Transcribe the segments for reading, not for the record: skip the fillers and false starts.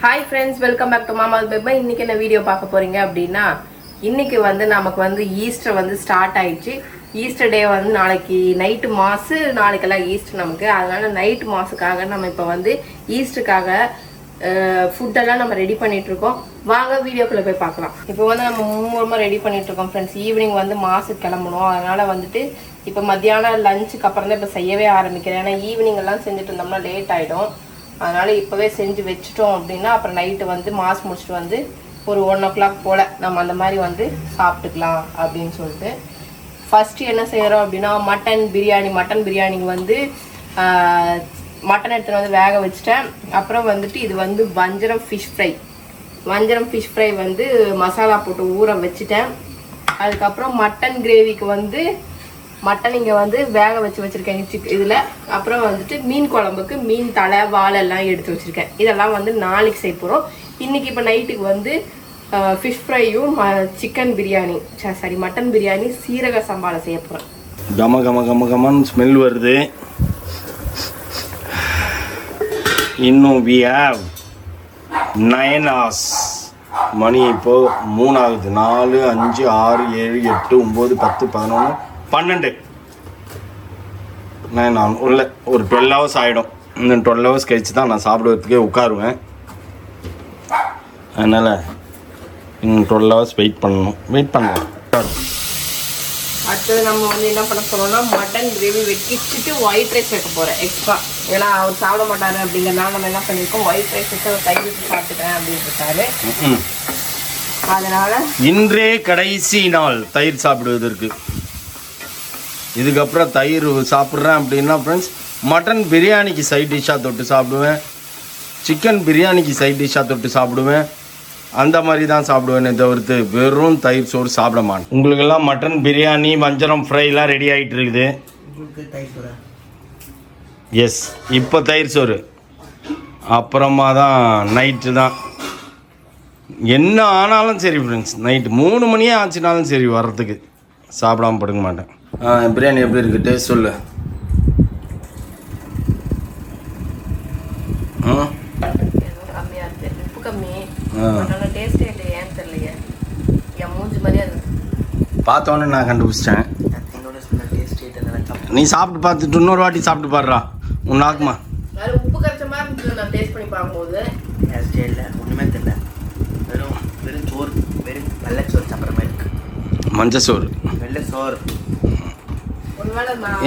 Hi friends, welcome back to Mama's Baby. இன்னைக்கு என்ன video பார்க்க போறீங்க அப்படினா இன்னைக்கு வந்து நமக்கு வந்து ஈஸ்டர் வந்து ஸ்டார்ட் ஆயிடுச்சு. ஈஸ்டர் டே வந்து நாளைக்கு நைட் மாஸ், நாளைக்கெல்லாம் ஈஸ்டர் நமக்கு. அதனால நைட் மாஸ்க்காக நம்ம இப்போ வந்து ஈஸ்டருக்காக ஃபுட் எல்லாம் நம்ம ரெடி பண்ணிட்டு இருக்கோம். வாங்க வீடியோக்குள்ள போய் பார்க்கலாம். இப்போ வந்து நம்ம மூணுமா ரெடி பண்ணிட்டு இருக்கோம் फ्रेंड्स. ஈவினிங் வந்து மாஸ்க்கு கிளம்பணும். அதனால வந்துட்டு இப்போ மத்தியானம் லஞ்சுக்கு அப்புறம் தான் இப்போ செய்யவே ஆரம்பிக்கிறேன். ஏன்னா ஈவினிங் எல்லாம் செஞ்சுட்டு இருந்தோம்னா லேட் ஆயிடும். அதனால இப்போவே செஞ்சு வச்சுட்டோம் அப்படின்னா அப்புறம் நைட்டு வந்து மாஸ் முடிச்சுட்டு வந்து ஒரு 1 o'clock போல் நம்ம அந்த மாதிரி வந்து சாப்பிட்டுக்கலாம் அப்படின்னு சொல்லிட்டு ஃபஸ்ட்டு என்ன செய்கிறோம் அப்படின்னா மட்டன் பிரியாணிக்கு வந்து மட்டன் எடுத்துகிட்டு வந்து வேக வச்சுட்டேன். அப்புறம் வந்துட்டு இது வந்து வஞ்சரம் ஃபிஷ் ஃப்ரை வந்து மசாலா போட்டு ஊற வச்சுட்டேன். அதுக்கப்புறம் மட்டன் கிரேவிக்கு வந்து மட்டன் இங்கே வந்து வேக வச்சுருக்கேன் இதில். அப்புறம் வந்துட்டு மீன் குழம்புக்கு மீன் தலை வாழை எல்லாம் எடுத்து வச்சுருக்கேன். இதெல்லாம் வந்து நாளைக்கு செய்ய போகிறோம். இன்றைக்கி இப்போ நைட்டுக்கு வந்து ஃபிஷ் ஃப்ரையும் மட்டன் பிரியாணி சீரக சம்பாவில் செய்ய போகிறேன். கமன்னு ஸ்மெல் வருது. இன்னும் we have 9 hours. மணி இப்போது 3 ஆகுது. 4, 5, 6, 7, 8, 9, 10, 11, 12 9 ஆகும். உள்ள ஒரு 12 hours ஆகிடும். இன்னும் 12 hours கழிச்சு தான் நான் சாப்பிடுறதுக்கே உட்காருவேன். அதனால் இன்னும் 12 hours வெயிட் பண்ணலாம். அடுத்தது நம்ம வந்து என்ன பண்ண போகிறோம்னா மட்டன் கிரேவி வெட்டிச்சுட்டு ஒயிட் ரைஸ் வைக்க போகிறேன் எக்ஸ்ட்ரா. ஏன்னா அவர் சாப்பிட மாட்டாரு அப்படிங்கிறனால நம்ம என்ன பண்ணியிருக்கோம், ஒயிட் ரைஸ் வச்சு அவர் தயிர் வச்சு சாப்பிட்டுக்கிறேன் அப்படின்னு இருக்காரு. அதனால் இன்றே கடைசி நாள் தயிர் சாப்பிடுவதற்கு. இதுக்கப்புறம் தயிர் சாப்பிட்றேன் அப்படின்னா ஃப்ரெண்ட்ஸ் மட்டன் பிரியாணிக்கு சைட் டிஷ்ஷாக தொட்டு சாப்பிடுவேன், சிக்கன் பிரியாணிக்கு சைட் டிஷ்ஷாக தொட்டு சாப்பிடுவேன். அந்த மாதிரி தான் சாப்பிடுவேனே தவிர்த்து வெறும் தயிர் சோறு சாப்பிட மாட்டேன். உங்களுக்கெல்லாம் மட்டன் பிரியாணி வஞ்சரம் ஃப்ரைலாம் ரெடி ஆகிட்டு இருக்குது. எஸ், இப்போ தயிர் சோறு, அப்புறமா தான் நைட்டு தான். என்ன ஆனாலும் சரி ஃப்ரெண்ட்ஸ், நைட்டு 3 மணியே ஆச்சுனாலும் சரி வர்றதுக்கு சாப்பிடாமல் படுக்க மாட்டேன். பிரியாணி எப்படி இருக்குது, டேஸ்ட் சொல்லு. பார்த்தோன்னே நான் கண்டுபிடிச்சிட்டேன். நீ சாப்பிட்டு பார்த்துட்டு இன்னொரு வாட்டி சாப்பிட்டு பாடுறா. உன் நாக்குமா உப்பு கரைச்ச மாதிரி இருந்துச்சு. நான் டேஸ்ட் பண்ணி பார்க்கும்போது ஒன்றுமே தெரியல. வெறும் சோறு, வெறும் வெள்ளைச்சோறு சாப்பிட்ற மாதிரி இருக்கு. மஞ்சள் வெள்ளை சோறு.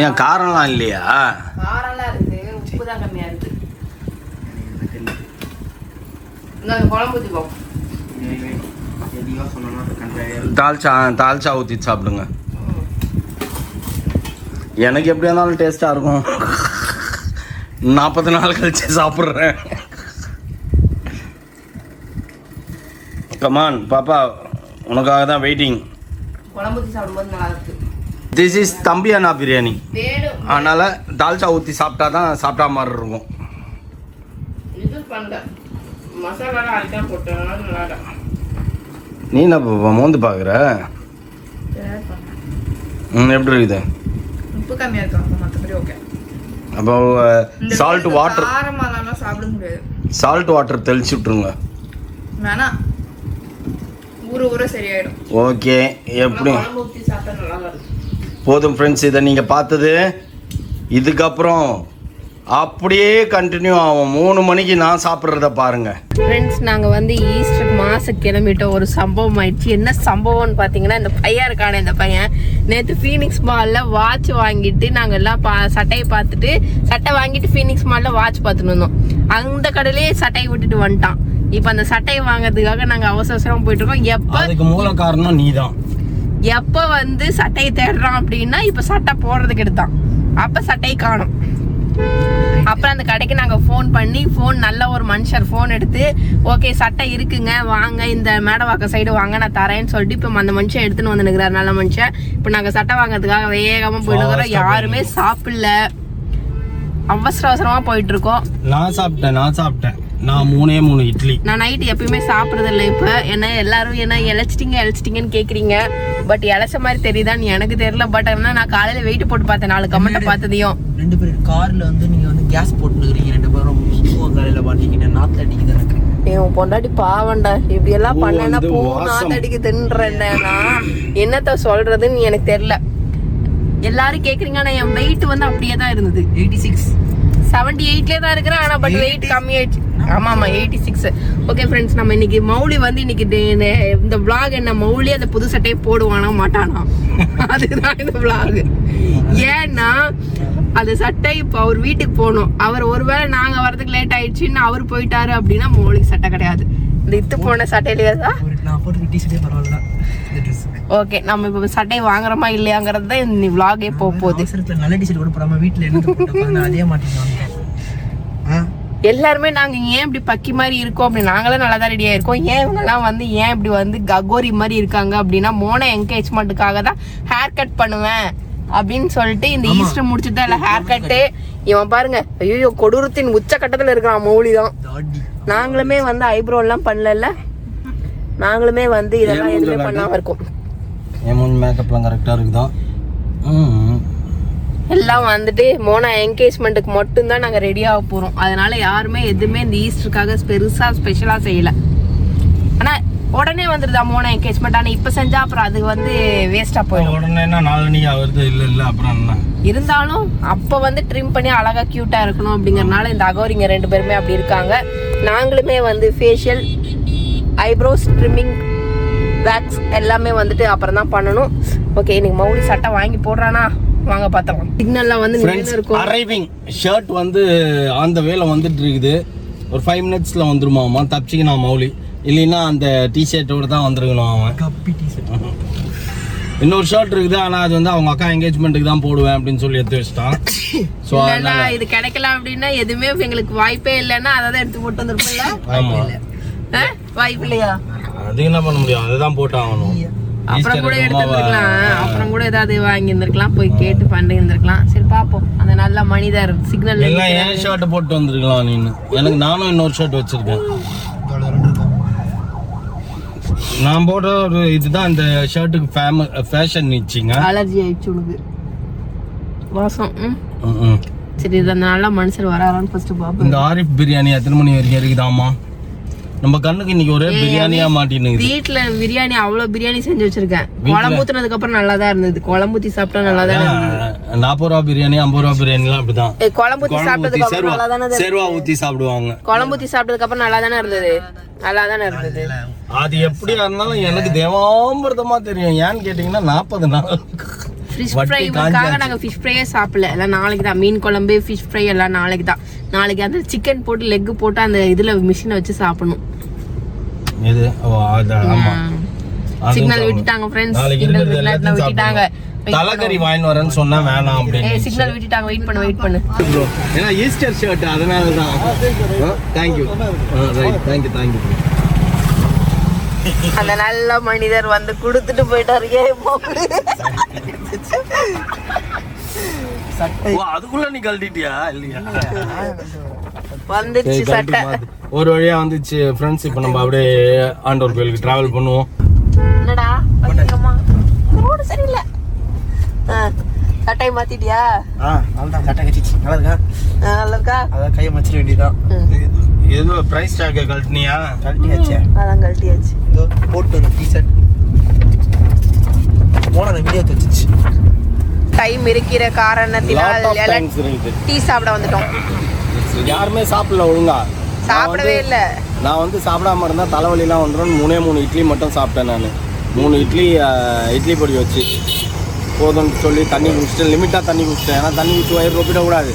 ஏன் காரம்லாம் இல்லையா? காரம்லாம் இருக்கு, உப்பு தான் கம்மியா இருக்கு. குழம்பு ஊற்றிப்போம். தால்ச்சா ஊற்றி சாப்பிடுங்க. எனக்கு எப்படி இருந்தாலும் டேஸ்ட்டாக இருக்கும். 40 நாள் கழிச்சு சாப்பிட்றேன். கமான் பாப்பா, உனக்காக தான் வெயிட்டிங். குழம்பு ஊற்றி சாப்பிடும்போது நல்லா இருக்கு. திஸ் இஸ் தம்பி அண்ணா பிரியாணி. அதனால் தால்ச்சா ஊற்றி சாப்பிட்டா தான் சாப்பிட்டா மாதிரி இருக்கும். இது பண்ண மசாலாலாம் அரைச்சா போட்டோம்னா நல்லா இருக்கும். நீ என்ன மோந்து பார்க்குற? எப்படி இருக்குது? உப்பு கம்மியாக இருக்கும், மற்றபடி ஓகே. அப்போ சால்ட் வாட்டர், காரமாலாம் சாப்பிட முடியாது. சால்ட் வாட்டர் தெளிச்சு விட்ருங்க. வேணாம், ஊற சரியாயிடும். ஓகே, எப்படி ஊற்றி சாப்பிட்டா நல்லா இருக்கும். போதும் ஃப்ரெண்ட்ஸ், இதை நீங்கள் பார்த்தது. இதுக்கப்புறம் அப்படியே கண்டினியூ ஆகும். 3 மணிக்கு நான் சாப்பிட்றத பாருங்கள் ஃப்ரெண்ட்ஸ். நாங்கள் வந்து ஈஸ்டர் மாதம் கிளம்பிட்டோம். ஒரு சம்பவம் ஆயிடுச்சு. என்ன சம்பவம்னு பார்த்தீங்கன்னா, இந்த பையன் இருக்கானே, இந்த பையன் நேற்று ஃபீனிக்ஸ் மாலில் வாட்ச் வாங்கிட்டு நாங்கள் எல்லாம் சட்டையை பார்த்துட்டு சட்டை வாங்கிட்டு ஃபீனிக்ஸ் மாலில் வாட்ச் பார்த்துட்டு வந்தோம். அந்த கடையிலேயே சட்டையை விட்டுட்டு வந்துட்டான். இப்போ அந்த சட்டையை வாங்கிறதுக்காக நாங்கள் அவசரமாக போயிட்டு இருக்கோம். அதுக்கு மூல காரணம் நீ தான். எப்போ வந்து சட்டையை தேடுறான் அப்படின்னா இப்போ சட்டை போடுறதுக்கு எடுத்தான். அப்போ சட்டையை காணும். அப்புறம் அந்த கடைக்கு நாங்கள் ஃபோன் பண்ணி, நல்ல ஒரு மனுஷர் ஃபோன் எடுத்து, ஓகே சட்டை இருக்குங்க, வாங்க இந்த மேடவாக்க சைடு வாங்க, நான் தரேன்னு சொல்லிட்டு இப்போ அந்த மனுஷன் எடுத்துன்னு வந்து நிற்கிறார். நல்ல மனுஷன். இப்போ நாங்கள் சட்டை வாங்கிறதுக்காக வேகமாக போயிட்டு யாருமே சாப்பிடல, அவசரமாக போயிட்டு இருக்கோம். நான் சாப்பிட்டேன். நான் 3 இட்லி. நான் நைட்டு எப்பயுமே சாப்பிட்றது இல்லை. இப்போ என்ன எல்லாரும் என்ன இழைச்சிட்டிங்கன்னு கேட்குறீங்க. பட் இழைச்ச மாதிரி தெரியுதான்னு எனக்கு தெரியல. பட் ஆனால் நான் காலையில் வெயிட் போட்டு பார்த்தேன், 4 கமெண்ட்டை பார்த்ததையும். 2 பேர் காரில் வந்து நீங்கள் வந்து கேஸ் போட்டுருக்கிறீங்க 2 பேரும். காலையில் பண்ணிக்கிட்டேன், நாற்று அடிக்குது எனக்கு. என் பொண்டாட்டி பாவண்டா, இப்படி எல்லாம் பூ பண்ணா வந்து பூ வாசம். நாத்தடிக்கு தின்றேன்னா என்னத்த சொல்றதுன்னு எனக்கு தெரியல. எல்லாரும் கேக்குறீங்க, ஆனா என் வெயிட் வந்து அப்படியே தான் இருந்தது. 86 78லே தான் இருக்கிறேன், ஆனா பட் வெயிட் கம்மி ஆயிடுச்சு. ஆமா 86. ஓகே ஃப்ரெண்ட்ஸ், நம்ம இன்னைக்கு மௌலி வந்து இன்னைக்கு இந்த vlog என்ன மௌலி அந்த புது சட்டையை போடுவானா மாட்டானா அதுதான் இந்த vlog. ஏன்னா அந்த சட்டை இப்போ அவர் வீட்டுக்கு போகணும். அவர் ஒருவேளை நாங்க வரதுக்கு லேட் ஆயிடுச்சுன்னு அவர் போயிட்டாரு அப்படின்னா மௌலிக்கு சட்டை கிடையாது. இந்த இத்து போன சட்டையிலேயே தான் நான் போட்டு டிஷர்ட்டே பரவாயில்ல. ஓகே, நம்ம இப்போ சட்டை வாங்குறோமா இல்லையாங்கிறது தான் இந்த vlog-ஏ போக போகுது. நல்ல டிஷர்ட் கூட போடாம வீட்டுல என்ன அதே மாட்டேங்க. எல்லாருமே நாங்க ஏன் இப்படி பக்கி மாதிரி இருக்கோம் அப்படி, நாங்களும் நல்லா தான் ரெடியா இருக்கோம். ஏன் இவங்கெல்லாம் வந்து ஏன் இப்படி வந்து ககோரி மாதிரி இருக்காங்க அப்படின்னா, மோன என்கேஜ்மெண்ட்டுக்காக தான் ஹேர் கட் பண்ணுவேன் அப்படின்னு சொல்லிட்டு இந்த ஈஸ்டர் முடிச்சுட்டு தான் எல்லாம் ஹேர் கட்டு. இவன் பாருங்க, ஐயோ கொடூரத்தின் உச்ச கட்டத்துல இருக்கிறான் மௌலி தான். நாங்களுமே வந்து ஐப்ரோ எல்லாம் பண்ணல, நாங்களுமே வந்து இதெல்லாம் எதுவுமே பண்ணாம இருக்கோம். மேக்கப்லாம் கரெக்டா இருக்குதா? எல்லாம் வந்துட்டு மோனா என்கேஜ்மெண்ட்டுக்கு மட்டும்தான் நாங்கள் ரெடியாக போகிறோம். அதனால யாருமே எதுவுமே இந்த ஈஸ்டருக்காக பெருசாக ஸ்பெஷலாக செய்யலை. ஆனால் உடனே வந்துடுதா மோனா என்கேஜ்மெண்ட். ஆனால் இப்போ செஞ்சால் அப்புறம் அது வந்து வேஸ்ட்டாக போயிடும். உடனே நாலு வருது. இல்லை அப்புறம் என்ன இருந்தாலும் அப்போ வந்து ட்ரிம் பண்ணி அழகாக க்யூட்டாக இருக்கணும் அப்படிங்கறனால இந்த அகோரிங்க 2 பேருமே அப்படி இருக்காங்க. நாங்களுமே வந்து ஃபேஷியல், ஐப்ரோஸ், ட்ரிம்மிங், வேக்ஸ் எல்லாமே வந்துட்டு அப்புறம் தான் பண்ணணும். ஓகே, இன்னைக்கு மௌலி சட்டை வாங்கி போடுறானா வாங்க பார்த்தோம். சிக்னல்ல வந்து நின்னு இருக்கும். அரைவிங் ஷர்ட் வந்து அந்த வேலை வந்துட்டு இருக்குது. ஒரு 5 மினிட்ஸ்ல வந்துருமாமா. தப்பிச்சிக்கணும் மௌலி, இல்லைன்னா அந்த டிஷர்ட்டோட தான் வந்துருக்கணும் அவன். கப்பி டிஷர்ட். இன்னொரு ஷர்ட் இருக்குது, ஆனா அது வந்து அவங்க அக்கா என்கேஜ்மெண்ட்டுக்கு தான் போடுவேன் அப்படின்னு சொல்லி எடுத்து வச்சிட்டான். ஸோ அதனால இது கிடைக்கல அப்படின்னா எதுவுமே எங்களுக்கு வாய்ப்பே இல்லைன்னா அதை தான் எடுத்து போட்டு வந்துருப்போம்ல. ஆமா, வாய்ப்பு இல்லையா? அது என்ன பண்ண முடியும், அதுதான் போட்டு ஆகணும். அப்புறம் கூட எடுத்துருக்கலாம், அப்புறம் கூட ஏதாவது வாங்கி இருந்திருக்கலாம், போய் கேட்டு பண்ணி இருந்திருக்கலாம். சரி பாப்போம். அந்த நல்ல மனிதர் சிக்னல் எல்லாம் ஏன் ஷர்ட் போட்டு வந்திருக்கலாம் நீனு. எனக்கு நானும் இன்னொரு ஷர்ட் வச்சிருக்கேன். நான் போடுற ஒரு இதுதான் இந்த ஷர்ட்டுக்கு ஃபேஷன் நிச்சிங்க. அலர்ஜி ஆயிடுச்சு உனக்கு வாசம். சரி, இது அந்த நல்ல மனுஷர் வராரான்னு ஃபர்ஸ்ட் பாப்போம். இந்த ஆரிஃப் பிரியாணி எத்தனை மணி வரைக்கும் இருக்குதாமா? நம்ம கண்ணுக்கு இன்னைக்கு ஒரே பிரியாணியா மாட்டினு. வீட்டுல பிரியாணி அவ்வளவு பிரியாணி செஞ்சு வச்சிருக்கேன். குழம்பு ஊத்துனதுக்கு அப்புறம் நல்லா தான் இருந்தது. குழம்பு ஊத்தி சாப்பிட்டா நல்லா தான் இருந்தது. 40 ரூபா பிரியாணி, 50 ரூபா பிரியாணி எல்லாம் அப்படிதான். குழம்பு ஊத்தி சாப்பிட்டதுக்கு அப்புறம் நல்லா தானே இருந்தது. சேர்வா ஊத்தி சாப்பிடுவாங்க. குழம்பு ஊத்தி சாப்பிட்டதுக்கு அப்புறம் நல்லா தானே இருந்தது. நல்லா தானே இருந்தது. அது எப்படியா இருந்தாலும் எனக்கு தேவாமிர்தமா தெரியும். ஏன்னு கேட்டீங்கன்னா 40 நாள் ஃபிஷ் ஃப்ரைக்காக நாங்க ஃபிஷ் ஃப்ரையே சாப்பிடல. எல்லாம் நாளைக்கு தான். மீன் குழம்பு, ஃபிஷ் ஃப்ரை எல்லாம் நாளைக்கு தான். நாளைக்கு அந்த சிக்கன் போட்டு லெக் போட்டு அந்த இதுல மிஷினை வச்சு சாப்பிடணும். இது ஆமா, சிக்னல் விட்டுட்டாங்க ஃப்ரெண்ட்ஸ். சிக்னல் விட்டுட்டாங்க. தலகரி வாங்கிட்டு வரேன்னு சொன்னா வேணாம் அப்படின்னு சிக்னல் விட்டுட்டாங்க. வெயிட் பண்ணு. ஏன்னா ஈஸ்டர் ஷர்ட் அதனால தான். Thank you. Right, thank you. அந்த நல்ல மனிதர் வந்து கொடுத்துட்டு போயிட்டாரு. அதுக்குள்ள நீ கழட்டிட்டியா இல்லையா? வந்துச்சு சட்டை. ஒரு வழியா வந்துச்சு ஃப்ரெண்ட்ஸ். இப்போ நம்ம அப்படியே ஆண்டவர் கோயிலுக்கு டிராவல் பண்ணுவோம். என்னடா ரோடு சரியில்லை. சட்டையை மாத்திட்டியா? அவ்வளோதான், சட்டை கட்டிச்சு. நல்லா இருக்கா? நல்லா இருக்கா? அதான் கையை மச்சிட வேண்டியதான். ஏதோ பிரைஸ் டேக் கழட்டினியா? கழட்டியாச்சு. அதான் கழட்டியாச்சு. இதோ போட்டு வந்து டிஷர்ட் போன வீடியோ தச்சுச்சு. டைம் இருக்கிற காரணத்தினால் டீ சாப்பிட வந்துட்டோம். யாருமே சாப்பிடல ஒழுங்கா. சாப்பிடவே இல்ல. நான் வந்து சாப்பிடாம இருந்தா தலைவலிலாம் வந்துடும். 3 இட்லி மட்டும் சாப்பிட்டேன். நான் 3 இட்லி பொடி வச்சு போதும்னு சொல்லி தண்ணி குடிச்சிட்டேன். லிமிட்டாக தண்ணி குடிச்சிட்டேன். ஏன்னா தண்ணி குடிச்சு வயிறு ரொப்பிடக்கூடாது.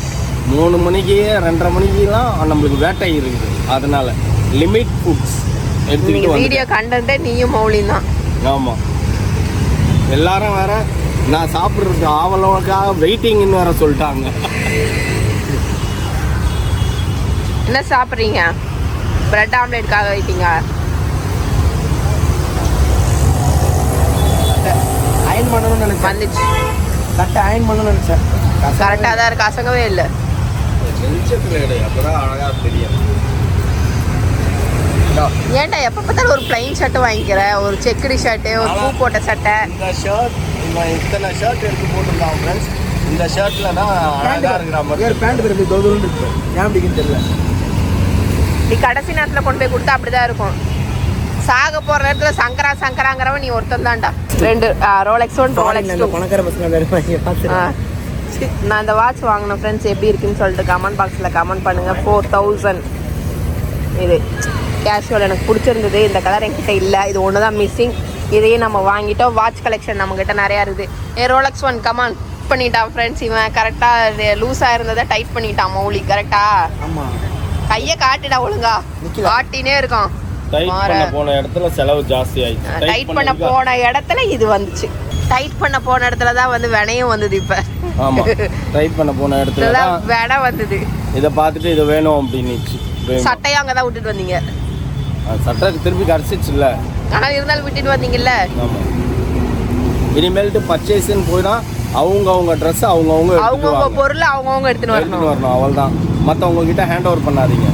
3 மணிக்கு 2:30 மணிக்கெல்லாம் நம்மளுக்கு வேட்டை இருக்குது. அதனால லிமிட் ஃபுட்ஸ் எடுத்துக்கிட்டு வீடியோ கண்டென்ட்டே நீயும் மௌலியும் தான். ஆமாம், எல்லாரும் வேற நான் சாப்பிட்றதுக்கு ஆவலோக்காக வெயிட்டிங்னு வேற சொல்லிட்டாங்க. என்ன சாப்பிட்றீங்க? பிரெட் ஆம்லேட்காக வெயிட்டிங்கா? அயன் பண்ணணும்னு நினைச்சேன். வந்துச்சு சட்டை அயன் பண்ணணும்னு நினைச்சேன். கரெக்டாக தான் இருக்கு. அசங்கவே இல்லை. அப்பதான் அழகா தெரியும். ஏன்டா எப்போ பார்த்தாலும் ஒரு பிளைன் ஷர்ட் வாங்கிக்கிற? ஒரு செக்குடு ஷர்ட்டு, ஒரு பூ போட்ட சட்டை. இந்த ஷர்ட் இத்தனை ஷர்ட் எடுத்து போட்டிருக்கான் ஃப்ரெண்ட்ஸ். இந்த ஷர்ட்ல தான் அழகா இருக்கிற மாதிரி. பேண்ட் திரும்பி தோதுன்னு இருக்கு. ஏன் அப்படின்னு தெரியல. நீ கடைசி நேரத்தில் கொண்டு போய் கொடுத்தா அப்படிதான் இருக்கும். சாக போற நேரத்துல சங்கராங்கிறவன் நீ ஒருத்தன் தான்டா. 2 ரோலெக்ஸ் 1 ரோலெக்ஸ் 2 பணக்கார பசங்க. நான் இந்த வாட்ச் வாங்கின ஃப்ரெண்ட்ஸ் எப்படி இருக்குன்னு சொல்லிட்டு கமெண்ட் பாக்ஸில் கமெண்ட் பண்ணுங்க. 4000 இது கேஷுவல் எனக்கு பிடிச்சிருந்தது. இந்த கலர் என்கிட்ட இல்லை, இது ஒன்று தான் மிஸ்ஸிங். இதையும் நம்ம வாங்கிட்டோம். வாட்ச் கலெக்ஷன் நம்மக்கிட்ட நிறையா இருக்குது. ரோலெக்ஸ் 1 கமான் பண்ணிட்டான் ஃப்ரெண்ட்ஸ். இவன் கரெக்டாக லூஸாக இருந்ததை டைட் பண்ணிட்டான் மௌலி. கரெக்டா? ஆமாம். கையை காட்டிடா ஒழுங்கா, காட்டினே இருக்கான். டைட் பண்ண போன இடத்துல செலவு ஜாஸ்தி ஆயிடுச்சு. டைட் பண்ண போன இடத்துல இது வந்துச்சு. டைட் பண்ண போன இடத்துல தான் வந்து வினையும் வந்தது. இப்ப ஆமா, டைட் பண்ண போன இடத்துல தான் வினை வந்தது. இதை பார்த்துட்டு இது வேணும் அப்படின்னுச்சு. சட்டையும் அங்கதான் விட்டுட்டு வந்தீங்க. சட்டை திருப்பி கரைச்சிச்சு இல்ல, ஆனா இருந்தாலும் விட்டுட்டு வந்தீங்கல்ல. ஆமா. இனிமேல்ட்டு பர்ச்சேஸ்ன்னு போயினா அவங்க ட்ரெஸ் அவங்க பொருள் அவங்க எடுத்துன்னு வரணும். அவள் தான். மற்றவங்க கிட்ட ஹேண்ட் ஓவர் பண்ணாதீங்க.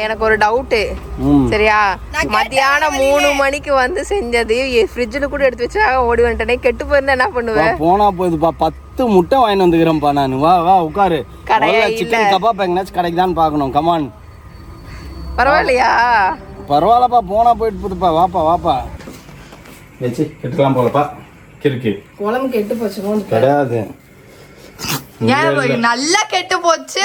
எனக்கு ஒரு டவுட்டு. சரியா, மத்தியானம் 3 மணிக்கு வந்து செஞ்சது ஃப்ரிட்ஜில் கூட எடுத்து வச்சா ஓடி வந்துட்டேனே. கெட்டு போயிருந்தா என்ன பண்ணுவேன்? போனா போகுதுப்பா. 10 முட்டை வாங்கி வந்துக்கிறேன்ப்பா நான். வா உட்காரு. சிக்கன் கபாப் எங்கனாச்சும் கிடைக்குதான்னு பார்க்கணும். கமான். பரவாயில்லையா? பரவாயில்லப்பா, போனா போயிட்டு போதுப்பா. வாப்பா வச்சு கெட்டுக்கலாம் போலப்பா. கிறுக்கு குழம்பு கெட்டு போச்சு கிடையாது, நல்லா கெட்டு போச்சு.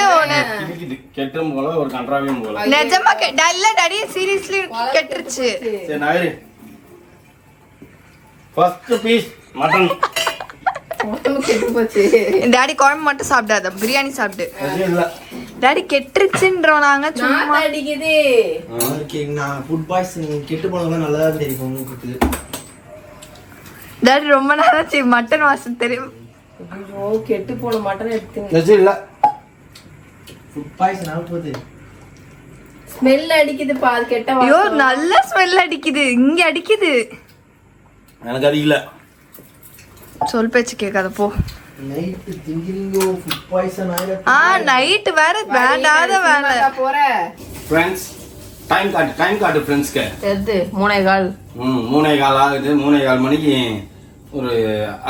கெட்டும் போல ஒரு கன்றாவியும் போல. நிஜமா இல்ல டாடி, சீரியஸ்லி கெட்டுருச்சு. சரி நாயரி, ஃபர்ஸ்ட் பீஸ் மட்டன் கெட்டு போச்சு. டாடி குழம்பு மட்டும் சாப்பிடாத, பிரியாணி சாப்பிட்டு. டாடி கெட்டுருச்சுன்றோம் நாங்க. சும்மா அடிக்குது. நான் ஃபுட் பாய்சன் கெட்டு போனதெல்லாம் நல்லா தான் தெரியும் உங்களுக்கு. டாடி ரொம்ப நாளாச்சு மட்டன் வாசம் தெரியும். கெட்டு போன மட்டன் எடுத்து இல்ல, ஃபுட் பாய்சன் ஆக போகுது. ஸ்மெல் அடிக்குது பாரு. கெட்ட வாசம். ஐயோ நல்ல ஸ்மெல் அடிக்குது. இங்க அடிக்குது. எனக்கு அடிக்கல. சொல் பேச்சு கேட்காத போ. நைட் திங்கிங்கோ ஃபுட் பாய்சன் ஆயிர. நைட் வேற வேண்டாத வேலை போற. फ्रेंड्स டைம் காட்டு ஃப்ரெண்ட்ஸ்க்கு. எது 3:15. 3:15 ஆகுது. 3:15 மணிக்கு ஒரு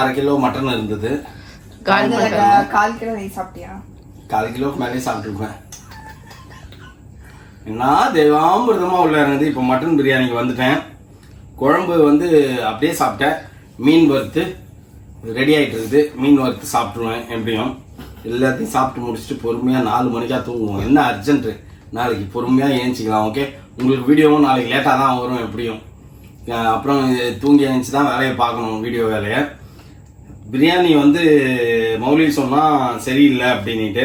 1/2 கிலோ மட்டன் இருந்தது. 1/4 கிலோ நீ சாப்பிட்டியா? 1/4 கிலோக்கு மேலே சாப்பிட்டுருப்பேன். என்ன தெய்வாமிரதமா உள்ள இருந்தது. இப்போ மட்டன் பிரியாணிக்கு வந்துட்டேன். குழம்பு வந்து அப்படியே சாப்பிட்டேன். மீன் வறுத்து ரெடி ஆகிட்டு இருக்குது. மீன் வறுத்து சாப்பிட்ருவேன். எப்படியும் எல்லாத்தையும் சாப்பிட்டு முடிச்சுட்டு பொறுமையாக 4 மணிக்கா தூங்குவோம். என்ன அர்ஜென்ட்டு, நாளைக்கு பொறுமையாக ஏஞ்சிக்கலாம். ஓகே, உங்களுக்கு வீடியோவும் நாளைக்கு லேட்டாக தான் வரும். எப்படியும் அப்புறம் தூங்கி எழுந்துச்சு தான் வேலையை பார்க்கணும், வீடியோ வேலையை. பிரியாணி வந்து மௌலி சொன்னால் சரியில்லை அப்படின்ட்டு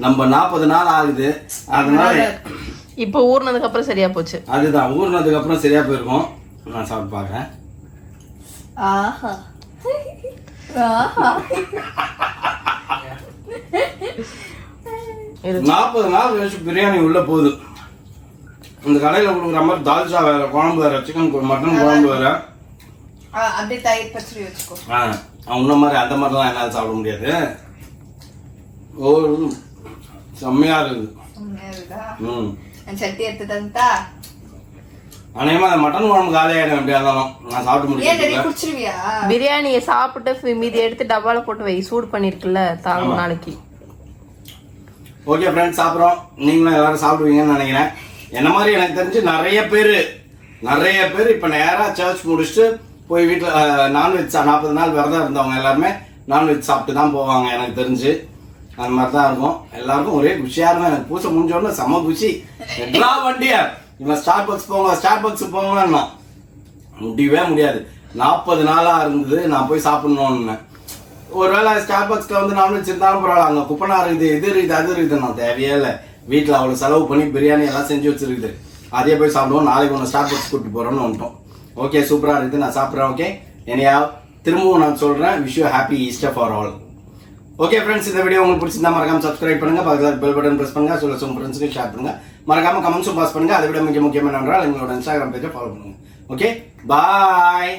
நம்ம 40 நாள் ஆகுது. அதனால இப்போ ஊர்னதுக்கு அப்புறம் சரியா போச்சு. அதுதான், ஊர்னதுக்கு அப்புறம் சரியா போயிருக்கும். நான் சாப்பிட்டு பார்க்குறேன். 40 நாள் கழிச்சு பிரியாணி உள்ள போகுது. இந்த கடையில் கொடுக்குற மாதிரி தால்ச்சா வேற, குழம்பு வேற, சிக்கன் மட்டன் குழம்பு வேற. அப்படியே தயிர் பச்சடி வச்சுக்கோ. உன்ன மாதிரி அந்த மாதிரிலாம் என்னால் சாப்பிட முடியாது. ஒரு செம்மையா இருக்குது. சட்டி எடுத்து தந்தா அநேகமா அந்த மட்டன் குழம்பு காலியாயிடும். எப்படியா இருந்தாலும் நான் சாப்பிட்டு முடிச்சிருவியா? பிரியாணியை சாப்பிட்டு மீதி எடுத்து டப்பால போட்டு வை. சூடு பண்ணிருக்குல்ல, தாங்க நாளைக்கு. ஓகே ஃப்ரெண்ட்ஸ், சாப்பிட்றோம். நீங்களும் எல்லாரும் சாப்பிடுவீங்கன்னு நினைக்கிறேன். என்ன மாதிரி எனக்கு தெரிஞ்சு நிறைய பேர் இப்போ நேராக சர்ச் முடிச்சுட்டு போய் வீட்டில் நான்வெஜ் 40 நாள் விரதம் இருந்தவங்க எல்லாருமே நான்வெஜ் சாப்பிட்டு தான் போவாங்க. எனக்கு தெரிஞ்சு அந்த மாதிரி தான் இருக்கும். எல்லாருக்கும் ஒரே குஷியாக இருக்கும். எனக்கு பூசை முடிஞ்சோடனே செம்ம குஷி. எல்லா வண்டியா இவன் ஸ்டார் பக்ஸ் போங்கன்னா முடியவே முடியாது. 40 நாளாக இருந்தது நான் போய் சாப்பிட்ணுன்னு. ஒருவேளை ஸ்டார் பக்ஸில் வந்து நான்வெஜ் இருந்தாலும் பரவாயில்ல, அங்கே குப்பனா இருக்குது, இது இருக்குது, அது இருக்குது. நான் தேவையே இல்லை. வீட்டில் அவ்வளோ செலவு பண்ணி பிரியாணி எல்லாம் செஞ்சு வச்சிருக்குது. அதே போய் சாப்பிடுவோம். நாளைக்கு ஒன்று ஸ்டார் பக்ஸ் கூப்பிட்டு போகிறோன்னு வந்துட்டோம். ஓகே, சூப்பராக இருக்குது. நான் சாப்பிட்றேன். ஓகே, என்னையா திரும்பவும் நான் சொல்கிறேன், wish you happy Easter for all. Okay friends, இந்த வீடியோ உங்களுக்கு பிடிச்சிருந்தா மறக்காம சப்ஸ்கிரைப் பண்ணுங்க. பக்கத்தில் பெல் பட்டன் ப்ரெஸ் பண்ணுங்க. சொல்ல உங்கள் ஃப்ரெண்ட்ஸுக்கு ஷேர் பண்ணுங்க. மறக்காம கமெண்ட்ஸும் பாஸ் பண்ணுங்க. அதை விட மிக முக்கியமான எங்களோட இன்ஸ்டாகிராம் பேஜை ஃபாலோ பண்ணுங்க. ஓகே, பாய்.